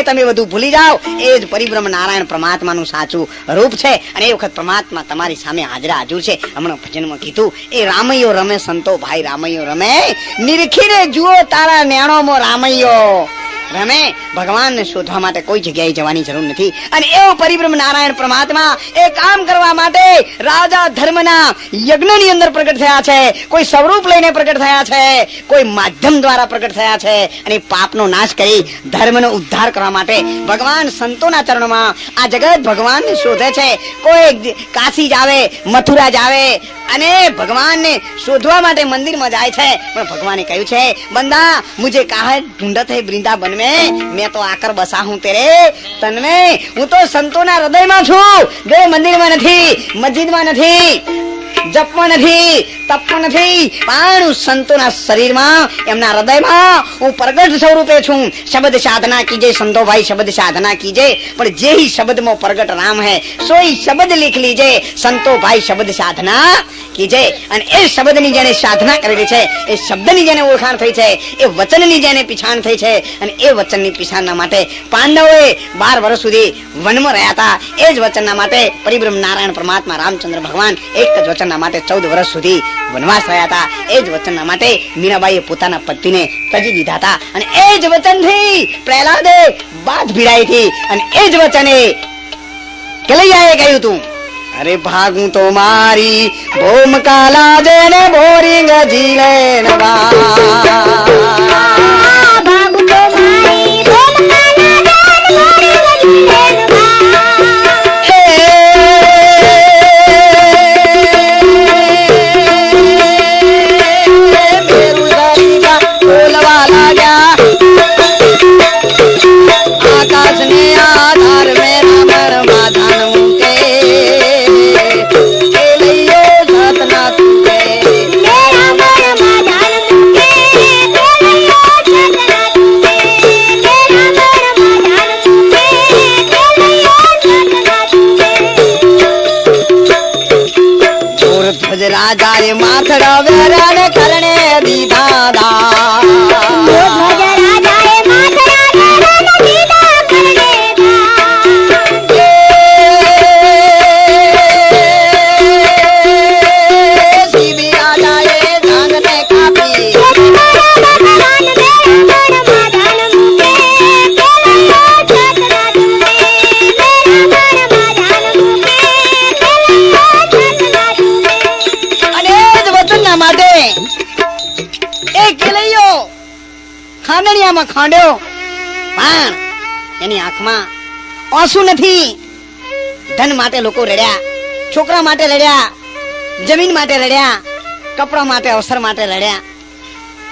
તમે બધું ભૂલી જાઓ. એ જ પરિબ્રહ્મ નારાયણ પરમાત્માનું સાચું રૂપ છે. અને એ વખત પરમાત્મા તમારી સામે હાજરા હાજર છે. હમણાં ભજનમાં કીધું, એ રામૈયો રમે સંતો ભાઈ, રામૈયો રમે, નિરખીને જુઓ તારા નેણોમાં રામૈયો રમે. ભગવાનને શોધવા માટે કોઈ જગ્યાએ જવાની જરૂર નથી. અને એવો પરિબ્રહ્મ નારાયણ પરમાત્મા એ કામ કરવા માટે રાજા ધર્મના યજ્ઞની અંદર પ્રગટ થયા છે. કોઈ સ્વરૂપ લઈને પ્રગટ થયા છે, કોઈ માધ્યમ દ્વારા પ્રગટ થયા છે. અને પાપનો નાશ કરી ધર્મનો ઉદ્ધાર કરવા માટે ભગવાન સંતોના ચરણોમાં આ જગત ભગવાનને શોધે છે. કોઈ કાશી જાવે, મથુરા જાવે અને ભગવાનને શોધવા માટે મંદિરમાં જાય છે. પણ ભગવાને કહ્યું છે, બંદા મુझे काहे ढूंढत है वृंदावन में, मैं तो आकर बसा हूं तेरे तन में. હું તો સંતોના હૃદયમાં છું. જે મંદિરમાં નથી, મસ્જિદમાં નથી, જપમાં નથી, તપમાં નથી, પણ સંતોના શરીરમાં, એમના હૃદયમાં હું પ્રગટ સ્વરૂપે છું. શબ્દ સાધના કીજે સંતો ભાઈ, શબ્દ સાધના કીજે. પણ જે ही शब्द में प्रगट राम है, सोई शब्द लिख लीजे संतो भाई, शब्द साधना कीजे. અને એ શબ્દની જેને સાધના કરેલી છે, એ શબ્દની જેને ઓળખાણ થઈ છે, એ વચનની જેને પીછાણ થઈ છે, અને એ વચનની પીછાણના માટે પાંડવોએ 12 વર્ષ સુધી વનમાં રહ્યા હતા. એ જ વચનના માટે પરિબ્રહ્મ નારાયણ પરમાત્મા રામચંદ્ર ભગવાન એક જ વચનના માટે 14 વર્ષ સુધી વનવાસ રહ્યા હતા. એ જ વચનના માટે મીરાબાઈએ પોતાના પતિને તજી દીધા હતા. અને એ જ વચનથી પ્રહલાદે બાદ ભીડાઈ હતી. અને એ જ વચને કનૈયાએ કહ્યું હતું, અરે ભાગું તો મારી ભોમ કાલા જેને બોરિંગ જીલે નવા, ભાગું તો મારી ભોમ કાલા જેને બોરિંગ જીલે નવા. બોલવા લાગ્યા આકાશ ને આધાર મેં રામ રમાધાન મૂકે, રાજાએ માથડા વેરાન કરણે દીધા દા, રાજાએ માથડા વેરાન દીધા કરણે દા. શિવી રાજાએ જાંગને કાપી, ખાંડણિયામાં ખાંડ્યો, પણ એની આંખમાં આંસુ નથી. ધન માટે લોકો લડ્યા, છોકરા માટે લડ્યા, જમીન માટે લડ્યા, કપડા માટે, અવસર માટે લડ્યા.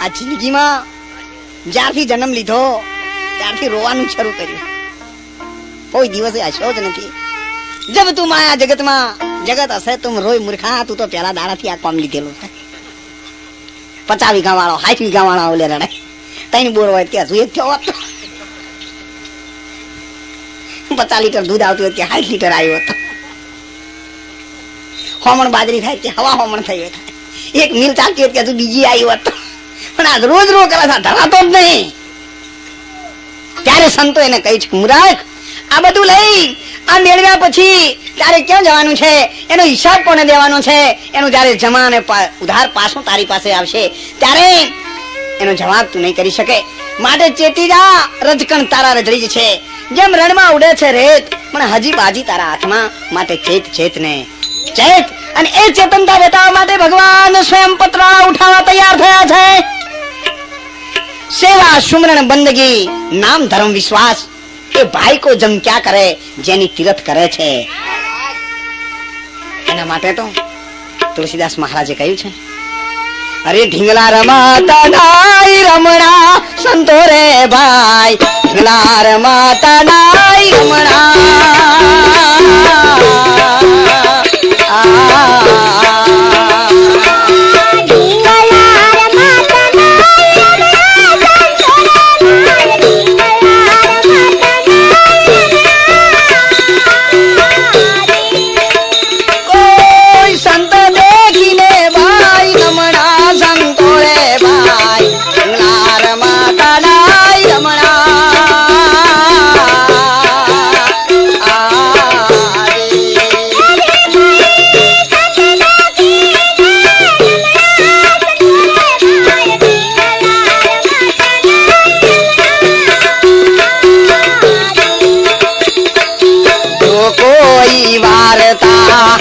આ જિંદગીમાં જ્યારથી જન્મ લીધો ત્યારથી રોવાનું શરૂ કર્યું. કોઈ દિવસે હસ્યો જ નથી. જબ તું માયા જગતમાં જગત હશે તું રોય મૂર્ખા, તું તો પેલા દાડાથી આ કામ લીધેલું છે. 50 વીઘા વાળો 60 વીઘા વાળો ઓલે રડાય, 3 બોર હોય ત્યાં જોઈએ થયો હતો. 50 લીટર દૂધ આવતું હોય ત્યાં 60 લીટર આવ્યું હતું. હોમણ બાજરી થાય ત્યાં હવા હોમણ થઈ હોય, એક મિલ ચાલતી હોય ત્યાં બીજી આવ્યું હતું. પણ આ રોજ રો કરે ધરાતો જ નહીં. ત્યારે સંતો એને કહી છે, મૂર્ખ આ બધું લઈ આ મેળવ્યા પછી તારે ક્યાં જવાનું છે, એનો હિસાબ કોને દેવાનો છે, એનું જયારે જમા અને ઉધાર પાછું તારી પાસે આવશે ત્યારે એનો જવાબ તું નહીં કરી શકે. માટે ચેતી જા, રજકણ તારા રજડી છે. જેમ રણમાં ઉડે છે રેત, પણ હજી બાજી તારા હાથમાં. માટે ચેત ચેત ને ચેત. અને એ ચેતનતા બતાવવા માટે ભગવાન સ્વયં પતરાળા ઉઠાવવા તૈયાર થયા છે. સેવા સુમરણ બંદગી નામ ધર્મ વિશ્વાસ, એ ભાઈ કો જમ ક્યાં કરે જેની તીરથ કરે છે. એના માટે તો તુલસીદાસ મહારાજે કહ્યું છે, અરે ઢીંગલા રમાતા નાઈ રમણા સંતો રે ભાઈ, ઢીંગલા રમાતા નાઈ રમણા. આ